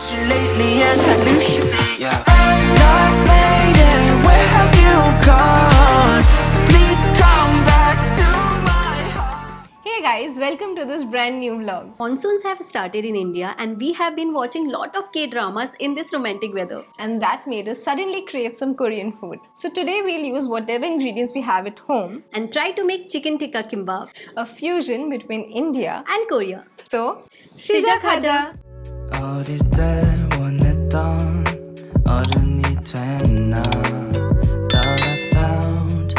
about you lately and I lose you. Yeah. Lost lady, where have you gone? Please come back to my heart. Hey guys, welcome to this brand new vlog. Monsoons have started in India and we have been watching lot of K-dramas in this romantic weather. And that made us suddenly crave some Korean food. So today we'll use whatever ingredients we have at home And try to make chicken tikka gimbap a fusion between India and Korea. So, 시작 시작하자! 어릴 때 원했던 어른이 됐나 Thought I found,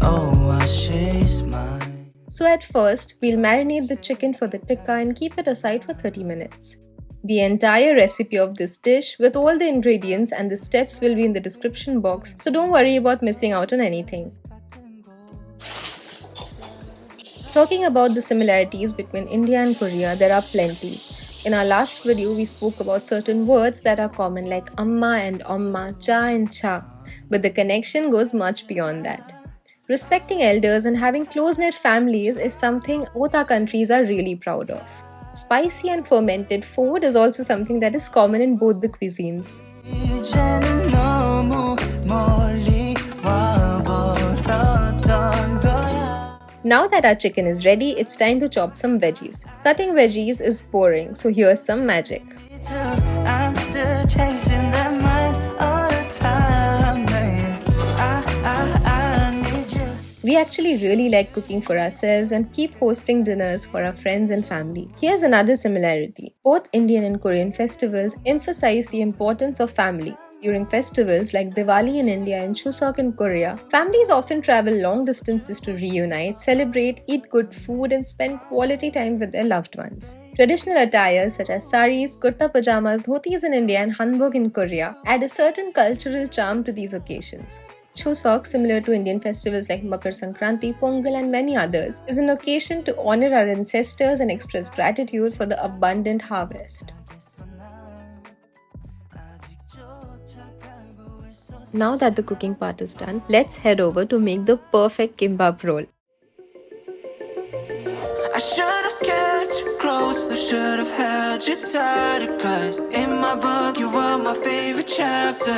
oh, she's mine. So at first, we'll marinate the chicken for the tikka and keep it aside for 30 minutes. The entire recipe of this dish with all the ingredients and the steps will be in the description box, so don't worry about missing out on anything. Talking about the similarities between India and Korea, there are plenty. In our last video, we spoke about certain words that are common like amma and omma, cha and cha, but the connection goes much beyond that. Respecting elders and having close-knit families is something both our countries are really proud of. Spicy and fermented food is also something that is common in both the cuisines. 이제는 너무 멀리 와버렸던 거야. Now that our chicken is ready, it's time to chop some veggies. Cutting veggies is boring, so here's some magic. I'm still chasing that mind all the time, man. I need you. We actually really like cooking for ourselves and keep hosting dinners for our friends and family. Here's another similarity. Both Indian and Korean festivals emphasize the importance of family. During festivals like Diwali in India and Chuseok in Korea, families often travel long distances to reunite, celebrate, eat good food, and spend quality time with their loved ones. Traditional attires such as saris, kurta pajamas, dhotis in India, and hanbok in Korea add a certain cultural charm to these occasions. Chuseok, similar to Indian festivals like Makar Sankranti, Pongal, and many others, is an occasion to honor our ancestors and express gratitude for the abundant harvest. Now that the cooking part is done, let's head over to make the perfect kimbap roll. I should've kept you close, I should've held you tighter. Cause in my book you were my favorite chapter.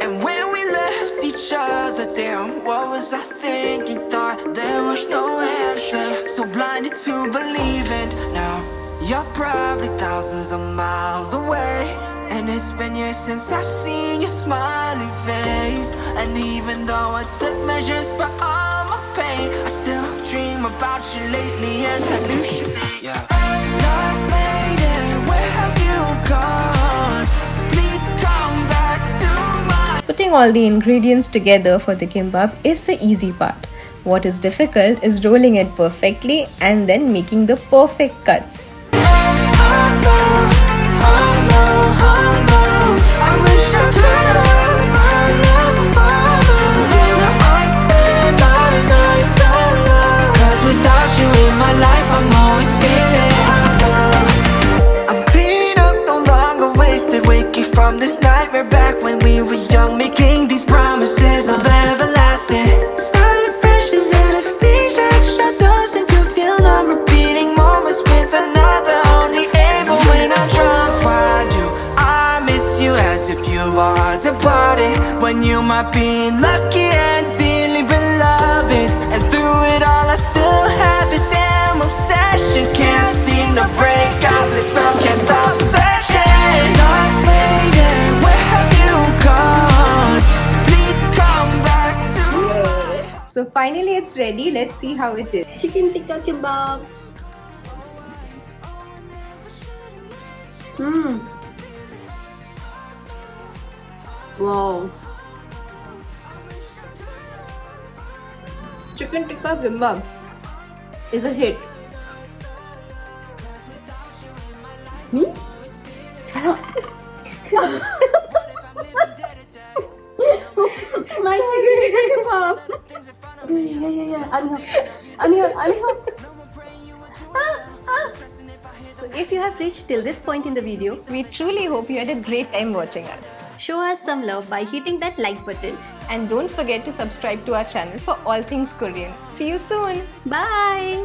And when we left each other, damn, what was I thinking? Thought there was no answer. So blinded to believe it. Now you're probably thousands of miles away. And it's been years since I've seen your smiling face. And even though I took measures for all my pain, I still dream about you lately and I lose you. Yeah. Lost lady, where have you gone? Please come back to my... Putting all the ingredients together for the kimbap is the easy part. What is difficult is rolling it perfectly and then making the perfect cuts. I wish I could have followed in the ice and all nights alone. Cause without you in my life, I'm always feeling I'm clean up, no longer wasted. Waking from this nightmare back when we were young, making these promises of everlasting. Started freshness in a stage like shadows, and you feel I'm repeating moments with another. Only able when I'm drunk. Why do I miss you as if you are departed, when you might be lucky and dearly beloved? And through it all I still have this damn obsession. Can't seem to break out this spell, can't stop searching. Lost lady, where have you gone? Please come back to me. So finally it's ready, let's see how it is. chicken tikka gimbap. Wow. Chicken tikka gimbap is a hit. Me? My chicken tikka gimbap. Yeah. I'm here. So if you have reached till this point in the video, We truly hope you had a great time watching us. show us some love by hitting that like button. And don't forget to subscribe to our channel for all things Korean. See you soon! Bye!